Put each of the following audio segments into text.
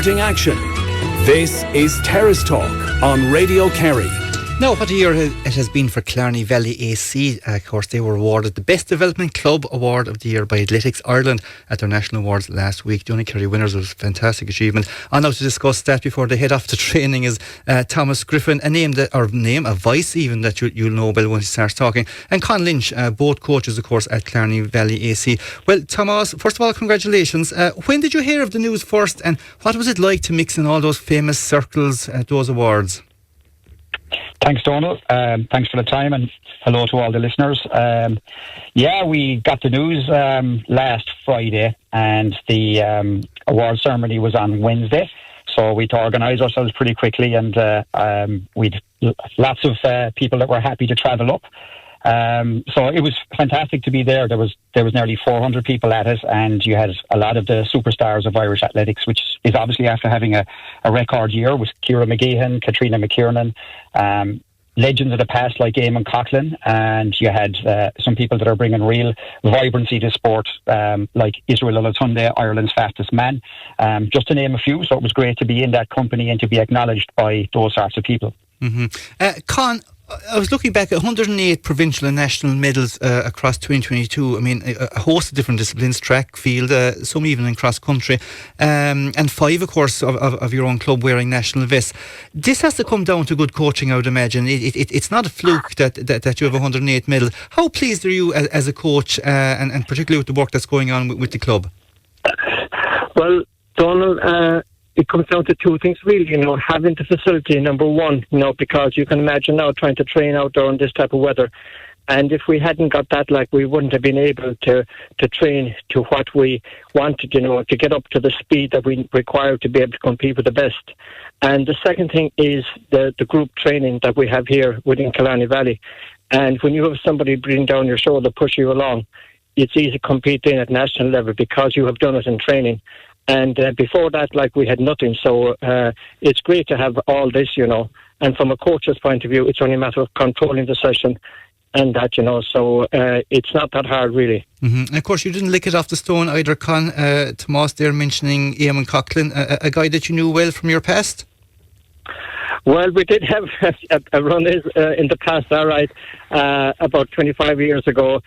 Action. This is Terrace Talk on Radio Kerry. Now, what a year it has been for Killarney Valley AC. Of course, they were awarded the Best Development Club Award of the Year by Athletics Ireland at their national awards last week. The only Kerry winners was a fantastic achievement. And now to discuss that before they head off to training is Thomas Griffin, a voice even that you'll know well when he starts talking, and Con Lynch, both coaches, of course, at Killarney Valley AC. Well, Thomas, first of all, congratulations. When did you hear of the news first, and what was it like to mix in all those famous circles at those awards? Thanks, Donald. Thanks for the time, and hello to all the listeners. We got the news last Friday, and the award ceremony was on Wednesday. So we had to organise ourselves pretty quickly, and we'd lots of people that were happy to travel up. So it was fantastic to be there. There was nearly 400 people at it, and you had a lot of the superstars of Irish athletics, which is obviously after having a record year with Ciara McGeehan, Katrina McKiernan, legends of the past like Eamon Coughlin, and you had some people that are bringing real vibrancy to sport, like Israel Olatunde, Ireland's fastest man, just to name a few. So it was great to be in that company and to be acknowledged by those sorts of people. Con, I was looking back at 108 provincial and national medals across 2022. I mean, a host of different disciplines, track, field, some even in cross country, and 5, of course, of your own club wearing national vests. This has to come down to good coaching, I would imagine. It's not a fluke that you have 108 medals. How pleased are you as a coach, and particularly with the work that's going on with the club? Well, Donald, it comes down to two things, really, having the facility, number one, because you can imagine now trying to train outdoor in this type of weather. And if we hadn't got that, we wouldn't have been able to train to what we wanted, to get up to the speed that we require to be able to compete with the best. And the second thing is the group training that we have here within Killarney Valley. And when you have somebody breathing down your shoulder, push you along, it's easy to compete in at national level because you have done it in training. And before that, we had nothing. So it's great to have all this, And from a coach's point of view, it's only a matter of controlling the session and that, So it's not that hard, really. Mm-hmm. And of course, you didn't lick it off the stone either, Con. Tomas there mentioning Eamon Coughlin, a guy that you knew well from your past. Well, we did have a run in the past, all right, about 25 years ago.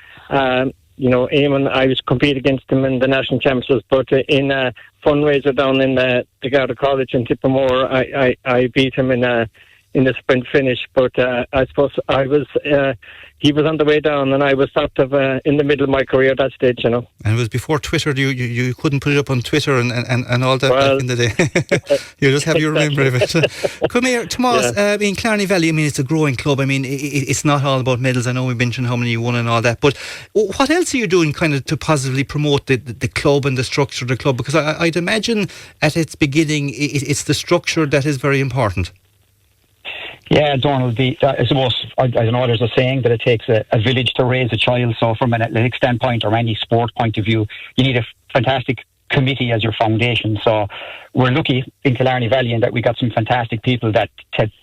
Eamon, I was competing against him in the national championships, but in a fundraiser down in the Garda College in Tippermore, I beat him in the sprint finish. But I suppose he was on the way down, and I was sort of in the middle of my career at that stage, And it was before Twitter. You couldn't put it up on Twitter and all that back in the day. You just have your memory of it. Come here, Tomas. In Killarney Valley, it's a growing club. It's not all about medals. I know we mentioned how many you won and all that, but what else are you doing kind of to positively promote the club and the structure of the club? Because I'd imagine at its beginning, it's the structure that is very important. Yeah, Donald, I suppose, I don't know, there's a saying that it takes a village to raise a child. So from an athletic standpoint or any sport point of view, you need a fantastic committee as your foundation. So we're lucky in Killarney Valley in that we got some fantastic people that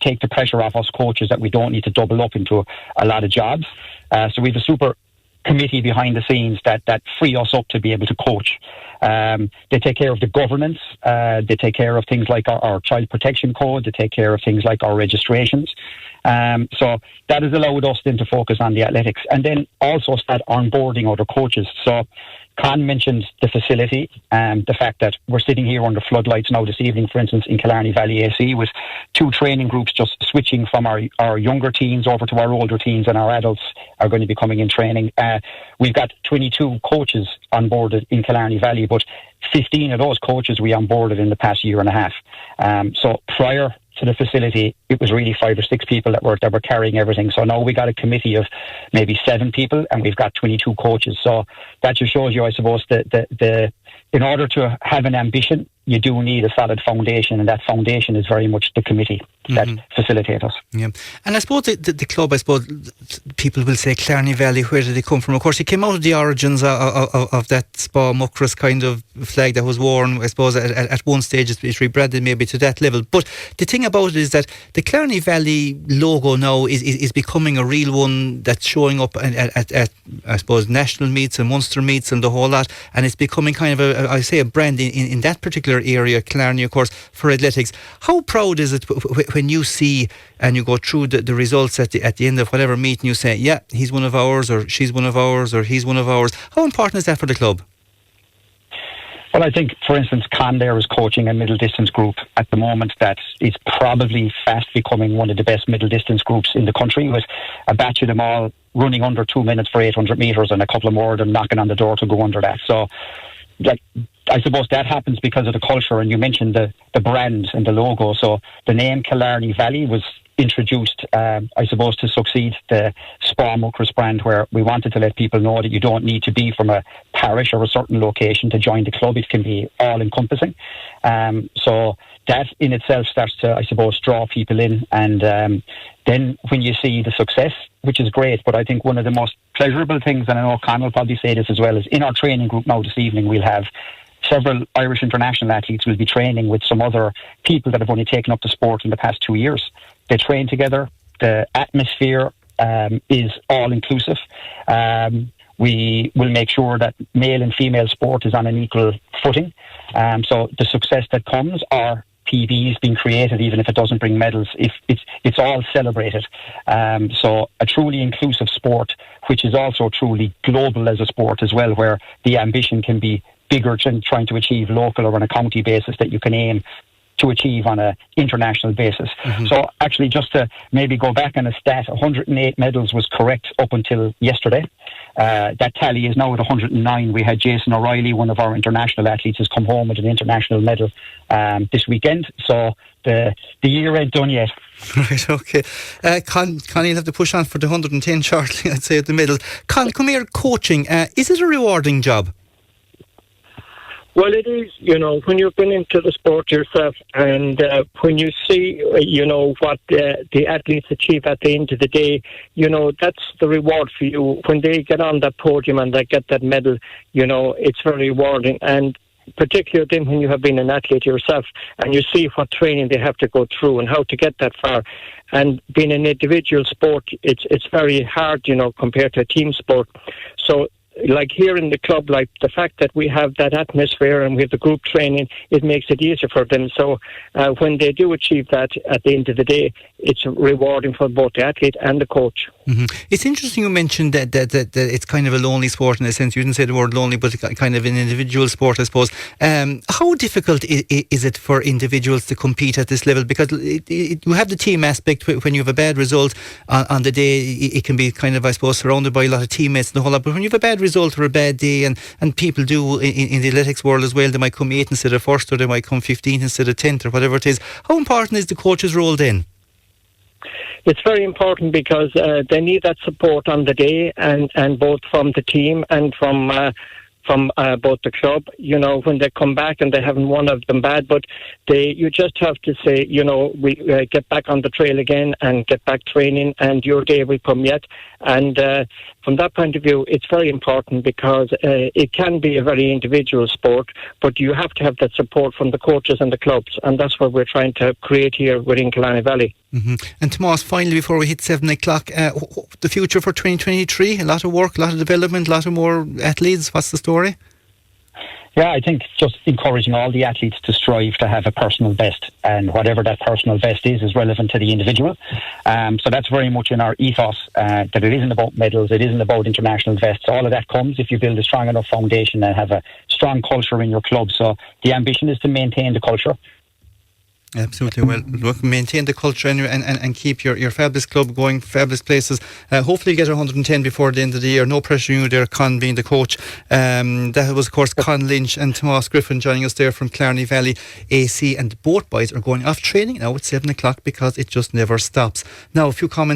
take the pressure off us coaches, that we don't need to double up into a lot of jobs. So we have a super committee behind the scenes that free us up to be able to coach. They take care of the governance. They take care of things like our child protection code. They take care of things like our registrations. So that has allowed us then to focus on the athletics and then also start onboarding other coaches. So Con mentioned the facility, the fact that we're sitting here under floodlights now this evening, for instance, in Killarney Valley AC, with 2 training groups just switching from our younger teens over to our older teens, and our adults are going to be coming in training. We've got 22 coaches onboarded in Killarney Valley, but 15 of those coaches we onboarded in the past year and a half. So prior to the facility, it was really 5 or 6 people that were carrying everything. So now we got a committee of maybe 7 people, and we've got 22 coaches. So that just shows you, I suppose, the in order to have an ambition, you do need a solid foundation, and that foundation is very much the committee that facilitate us. Yeah, and I suppose the club, people will say Killarney Valley, where did it come from? Of course, it came out of the origins of that Spa Muckross kind of flag that was worn, I suppose, at one stage it's rebranded maybe to that level. But the thing about it is that the Killarney Valley logo now is becoming a real one that's showing up at I suppose, national meets and Munster meets and the whole lot, and it's becoming kind of a brand in that particular your area, Killarney, of course, for athletics. How proud is it when you see and you go through the results at the end of whatever meeting, you say, yeah, he's one of ours, or she's one of ours, or he's one of ours? How important is that for the club? Well, I think, for instance, Conlair is coaching a middle distance group at the moment that is probably fast becoming one of the best middle distance groups in the country, with a batch of them all running under 2 minutes for 800 metres and a couple of more of them knocking on the door to go under that. So, I suppose that happens because of the culture, and you mentioned the brand and the logo. So the name Killarney Valley was introduced, I suppose, to succeed the Spa Muckers brand, where we wanted to let people know that you don't need to be from a parish or a certain location to join the club. It can be all-encompassing. So that in itself starts to, I suppose, draw people in. And then when you see the success, which is great, but I think one of the most pleasurable things, and I know Con will probably say this as well, is in our training group now this evening we'll have several Irish international athletes will be training with some other people that have only taken up the sport in the past 2 years. They train together. The atmosphere is all-inclusive. We will make sure that male and female sport is on an equal footing. So the success that comes are PBs being created, even if it doesn't bring medals, if it's all celebrated. So a truly inclusive sport, which is also truly global as a sport as well, where the ambition can be bigger than trying to achieve local or on a county basis, that you can aim to achieve on an international basis. Mm-hmm. So actually, just to maybe go back on a stat, 108 medals was correct up until yesterday. That tally is now at 109. We had Jason O'Reilly, one of our international athletes, has come home with an international medal this weekend. So the year ain't done yet. Right, okay. Con, you'll have to push on for the 110 shortly, I'd say, at the middle. Con, come here, coaching. Is it a rewarding job? Well, it is, when you've been into the sport yourself, and when you see, what the athletes achieve at the end of the day, that's the reward for you. When they get on that podium and they get that medal, it's very rewarding. And particularly then when you have been an athlete yourself and you see what training they have to go through and how to get that far. And being an individual sport, it's very hard, compared to a team sport. So, like here in the club, like the fact that we have that atmosphere and we have the group training, it makes it easier for them. So when they do achieve that at the end of the day, it's rewarding for both the athlete and the coach. Mm-hmm. It's interesting you mentioned that it's kind of a lonely sport in a sense. You didn't say the word lonely, but kind of an individual sport, I suppose. How difficult is it for individuals to compete at this level? Because you have the team aspect. When you have a bad result on the day, it can be kind of, I suppose, surrounded by a lot of teammates and the whole lot. But when you have a bad result or a bad day, and people do in the athletics world as well, they might come 8th instead of 1st, or they might come 15th instead of 10th, or whatever it is. How important is the coach's role then? It's very important because they need that support on the day, and both from the team and from both the club, when they come back and they haven't one of them bad, but you just have to say, we get back on the trail again and get back training, and your day will come yet. And from that point of view, it's very important because it can be a very individual sport, but you have to have that support from the coaches and the clubs, and that's what we're trying to create here within Killarney Valley. Mm-hmm. And Tomas, finally, before we hit 7 o'clock, the future for 2023, a lot of work, a lot of development, a lot of more athletes. What's the story? Yeah, I think just encouraging all the athletes to strive to have a personal best, and whatever that personal best is relevant to the individual. So that's very much in our ethos, that it isn't about medals, it isn't about international vests. All of that comes if you build a strong enough foundation and have a strong culture in your club. So the ambition is to maintain the culture. Absolutely. Well, look, maintain the culture and keep your fabulous club going, fabulous places. Hopefully you get 110 before the end of the year. No pressure on you there, Con being the coach. That was, of course, Con Lynch and Tomas Griffin joining us there from Killarney Valley AC. And both boys are going off training now at 7 o'clock because it just never stops. Now, a few comments.